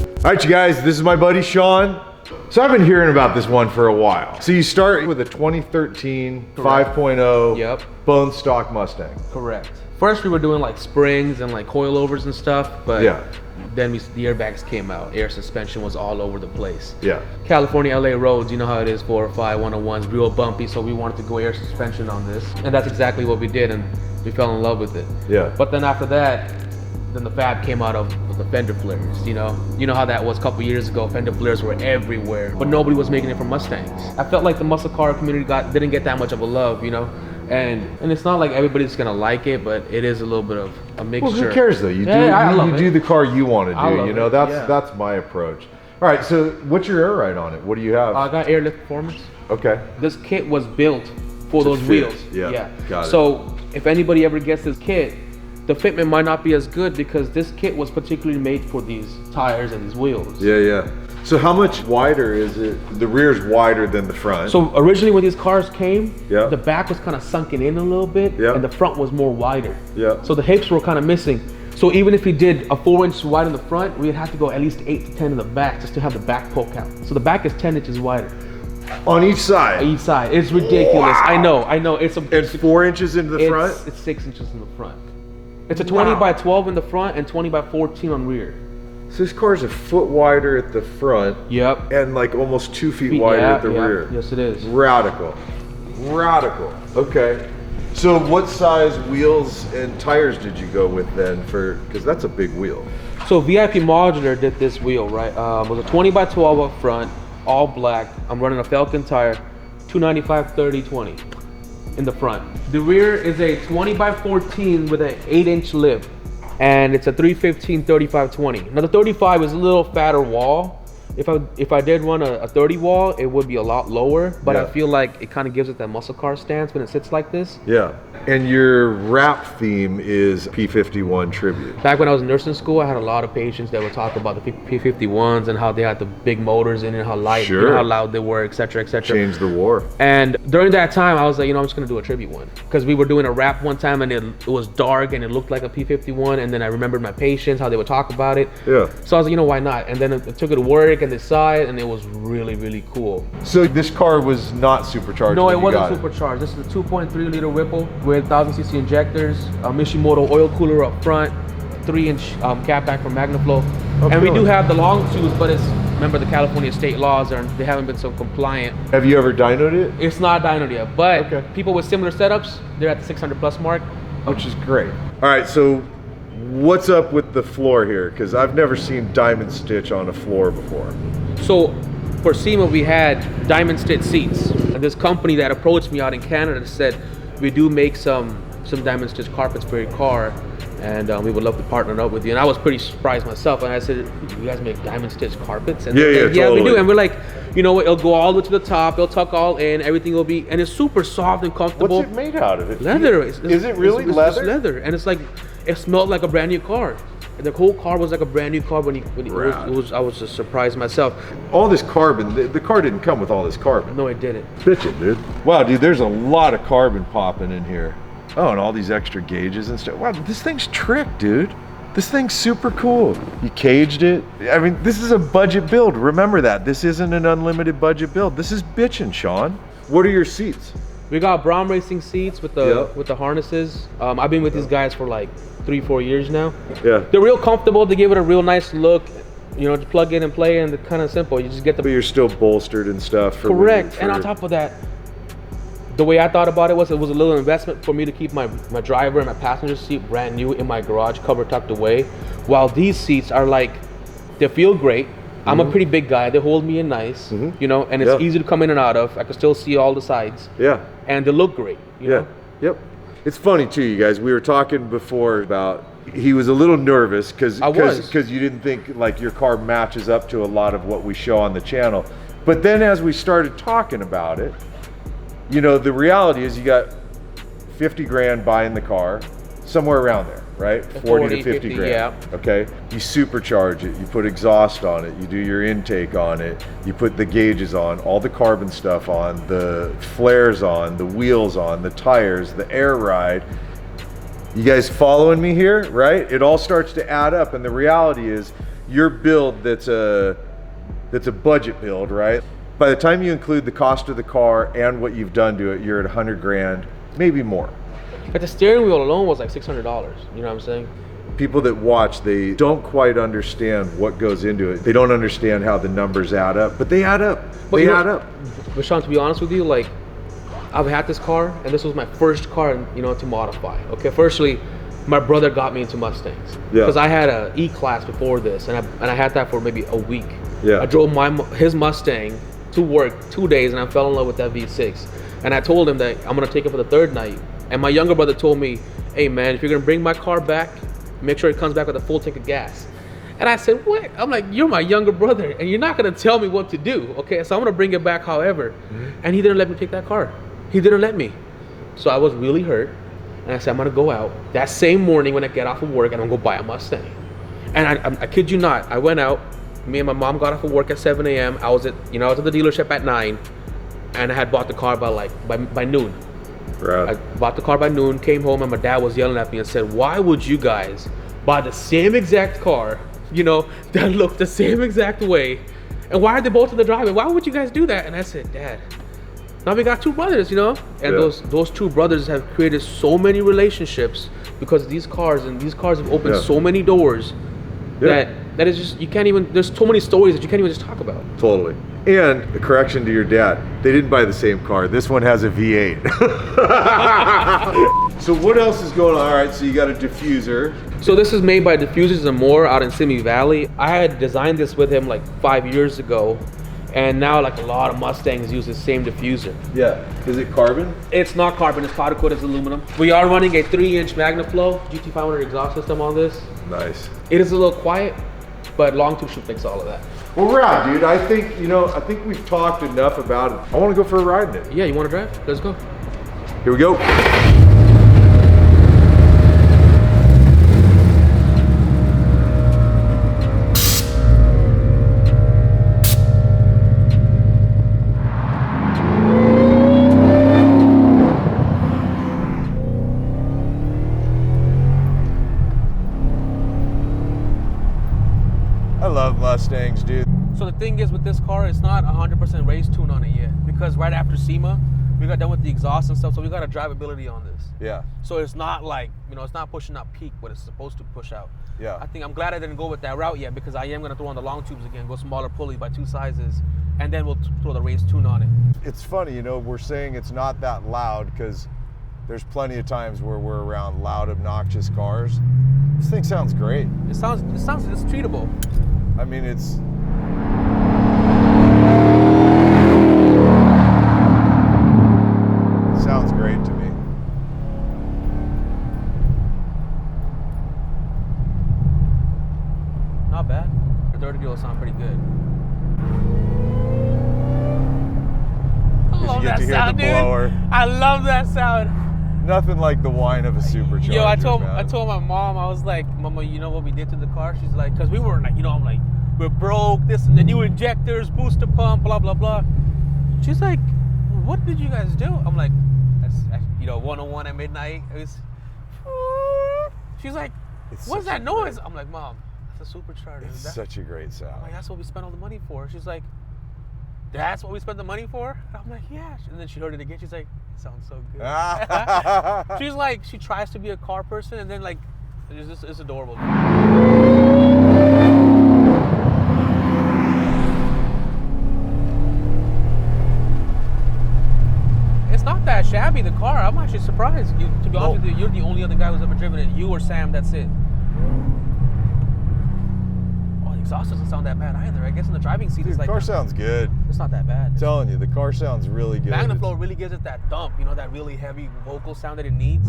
All right, you guys, this is my buddy Sean. So I've been hearing about this one for a while. So you start with a 2013 5.0 Yep. bone stock Mustang. Correct. First we were doing like springs and like coilovers and stuff, but then the airbags came out. Air suspension was all over the place. Yeah. California, LA roads, you know how it is, 405, 101s, real bumpy, so we wanted to go air suspension on this. And that's exactly what we did, and we fell in love with it. Yeah. But then after that, then the fad came out of the fender flares, you know? You know how that was a couple years ago, fender flares were everywhere, but nobody was making it for Mustangs. I felt like the muscle car community didn't get that much of a love, you know? And it's not like everybody's gonna like it, but it is a little bit of a mixture. Well, who cares though? You do the car you want to do. You know, that's my approach. All right, so what's your air ride on it? What do you have? I got airlift performance. Okay. This kit was built for those wheels. Yeah. Got it. So if anybody ever gets this kit, the fitment might not be as good because this kit was particularly made for these tires and these wheels. Yeah. So how much wider is it? The rear's wider than the front. So originally when these cars came, the back was kind of sunken in a little bit, and the front was more wider. Yeah. So the hips were kind of missing. So even if we did a 4-inch wide in the front, we'd have to go at least 8 to 10 in the back just to have the back poke out. So the back is 10 inches wider. On each side? Each side. It's ridiculous. Wow. I know. It's 4 inches into the front? It's 6 inches in the front. It's a 20 by 12 in the front and 20 by 14 on rear. So this car's a foot wider at the front. Yep. And like almost 2 feet wider at the rear. Yes, it is. Radical. Okay. So what size wheels and tires did you go with then because that's a big wheel. So VIP Modular did this wheel, right? It was a 20 by 12 up front, all black. I'm running a Falcon tire, 295 30/20 in the front. The rear is a 20 by 14 with an 8-inch lip, and it's a 315 35/20. Now the 35 is a little fatter wall. If I did run a 30 wall, it would be a lot lower, but I feel like it kind of gives it that muscle car stance when it sits like this. Yeah. And your wrap theme is P51 tribute. Back when I was in nursing school, I had a lot of patients that would talk about the P51s and how they had the big motors in it, how light, you know, how loud they were, etc., etc. Changed the war. And during that time, I was like, I'm just gonna do a tribute one, because we were doing a wrap one time and it was dark and it looked like a P51, and then I remembered my patients, how they would talk about it. Yeah. So I was like, why not? And then I took it to work and they saw it, and it was really, really cool. So this car was not supercharged? No, it wasn't supercharged. This is a 2.3 liter Whipple with 1000cc injectors, a Mishimoto oil cooler up front, 3-inch catback from MagnaFlow. And we do have the long tubes, but remember the California state laws they haven't been so compliant. Have you ever dynoed it? It's not dynoed yet, but people with similar setups, they're at the 600 plus mark. Which is great. All right, so what's up with the floor here? Because I've never seen diamond stitch on a floor before. So for SEMA, we had diamond stitch seats. And this company that approached me out in Canada said, we do make some diamond stitch carpets for your car, and we would love to partner up with you. And I was pretty surprised myself, and I said, you guys make diamond stitch carpets? And yeah, totally. We do. And we're like, you know what, it'll go all the way to the top, it'll tuck all in, everything will be, and it's super soft and comfortable. What's it made out of? Leather. Is it really leather? It's leather, and it's like, it smelled like a brand new car. The whole car was like a brand new car I was just surprised myself. All this carbon, the car didn't come with all this carbon. No, it didn't. Bitch it, dude. Wow, dude, there's a lot of carbon popping in here. Oh, and all these extra gauges and stuff. Wow, this thing's tricked, dude. This thing's super cool. You caged it. I mean, this is a budget build. Remember that. This isn't an unlimited budget build. This is bitchin', Sean. What are your seats? We got Brom Racing seats with the harnesses. I've been with these guys for like 3-4 years now. Yeah. They're real comfortable. They give it a real nice look. You know, just plug in and play, and it's kind of simple. You just get the. But you're still bolstered and stuff. Correct. And on top of that, the way I thought about it was a little investment for me to keep my driver and my passenger seat brand new in my garage, cover tucked away. While these seats are like, they feel great. I'm a pretty big guy. They hold me in nice, you know, and it's easy to come in and out of. I can still see all the sides. Yeah. And they look great, you know? Yep. It's funny too, you guys. We were talking before about, he was a little nervous because you didn't think like your car matches up to a lot of what we show on the channel. But then as we started talking about it, you know, the reality is you got 50 grand buying the car, somewhere around there, right? 40 to 50 grand. Yeah. Okay. You supercharge it, you put exhaust on it, you do your intake on it, you put the gauges on, all the carbon stuff on, the flares on, the wheels on, the tires, the air ride. You guys following me here, right? It all starts to add up, and the reality is your build that's a budget build, right? By the time you include the cost of the car and what you've done to it, you're at 100 grand, maybe more. But the steering wheel alone was like $600. You know what I'm saying? People that watch, they don't quite understand what goes into it. They don't understand how the numbers add up, but they add up. They add up. But Sean, to be honest with you, like, I've had this car, and this was my first car, you know, to modify. Okay, firstly, my brother got me into Mustangs because I had a E-Class before this, and I had that for maybe a week. Yeah. I drove his Mustang to work 2 days, and I fell in love with that V6. And I told him that I'm gonna take it for the third night. And my younger brother told me, "Hey man, if you're gonna bring my car back, make sure it comes back with a full tank of gas." And I said, "What?" I'm like, "You're my younger brother, and you're not gonna tell me what to do, okay? So I'm gonna bring it back, however." And he didn't let me take that car. He didn't let me. So I was really hurt, and I said, "I'm gonna go out that same morning when I get off of work, and I'm gonna go buy a Mustang." And I kid you not, I went out. Me and my mom got off of work at 7 a.m. I was at the dealership at 9, and I had bought the car by noon. Right. I bought the car by noon, came home, and my dad was yelling at me and said, "Why would you guys buy the same exact car, you know, that looked the same exact way? And why are they both in the driveway? Why would you guys do that?" And I said, "Dad, now we got two brothers, you know?" And those two brothers have created so many relationships because of these cars, and these cars have opened so many doors that is just, you can't even, there's so many stories that you can't even just talk about. Totally. And a correction to your dad, they didn't buy the same car. This one has a V8. So what else is going on? All right, so you got a diffuser. So this is made by Diffusers and More out in Simi Valley. I had designed this with him like 5 years ago, and now like a lot of Mustangs use the same diffuser. Yeah. Is it carbon? It's not carbon, it's powder coated as aluminum. We are running a 3-inch MagnaFlow GT500 exhaust system on this. Nice. It is a little quiet, but long tube should fix all of that. Well, Rob, dude, I think we've talked enough about it. I want to go for a ride in it. Yeah, you want to drive? Let's go. Here we go. I love Mustangs, dude. So the thing is with this car, it's not 100% race tune on it yet, because right after SEMA, we got done with the exhaust and stuff, so we got a drivability on this. Yeah. So it's not like, it's not pushing out peak what it's supposed to push out. Yeah. I think I'm glad I didn't go with that route yet, because I am going to throw on the long tubes again, go smaller pulley by 2 sizes, and then we'll throw the race tune on it. It's funny, we're saying it's not that loud because there's plenty of times where we're around loud, obnoxious cars. This thing sounds great. It's treatable. I mean, it sounds great to me. Not bad. The dirty deal sound pretty good. I love that sound, dude. I love that sound. Nothing like the whine of a supercharger. Yo, I told my mom, I was like, "Mama, you know what we did to the car?" She's like, "Cause we were like, I'm like, we're broke. This and the new injectors, booster pump, blah blah blah." She's like, "What did you guys do?" I'm like, "That's 101 at midnight." It was. She's like, "What's that noise?" I'm like, "Mom, that's a supercharger." It's such a great sound. I'm like, "That's what we spent all the money for." She's like, "That's what we spent the money for?" I'm like, "Yeah." And then she heard it again. She's like, "It sounds so good." She's like, she tries to be a car person, and then like, it's adorable. It's not that shabby, the car. I'm actually surprised. To be honest with you, you're the only other guy who's ever driven it. You or Sam, that's it. Exhaust doesn't sound that bad either. I guess in the driving seat, it's like... The car sounds good. It's not that bad. I'm telling you, the car sounds really good. MagnaFlow really gives it that thump, that really heavy vocal sound that it needs.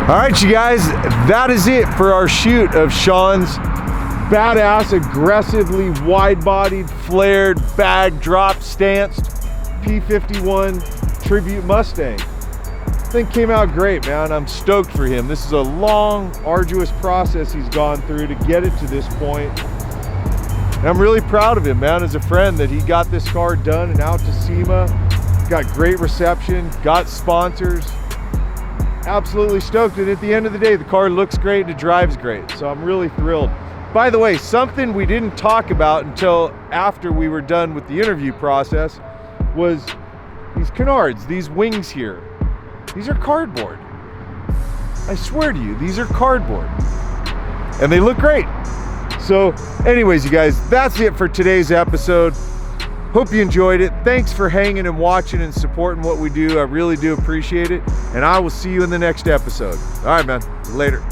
All right, you guys, that is it for our shoot of Sean's badass, aggressively wide-bodied, flared, bag drop stanced P51 Tribute Mustang. Thing came out great, man. I'm stoked for him. This is a long, arduous process he's gone through to get it to this point. And I'm really proud of him, man, as a friend, that he got this car done and out to SEMA. got great reception, got sponsors. Absolutely stoked. And at the end of the day, the car looks great and it drives great. So I'm really thrilled. By the way, something we didn't talk about until after we were done with the interview process was these canards, these wings here. These are cardboard. I swear to you, these are cardboard. And they look great. So anyways, you guys, that's it for today's episode. Hope you enjoyed it. Thanks for hanging and watching and supporting what we do. I really do appreciate it. And I will see you in the next episode. All right, man. Later.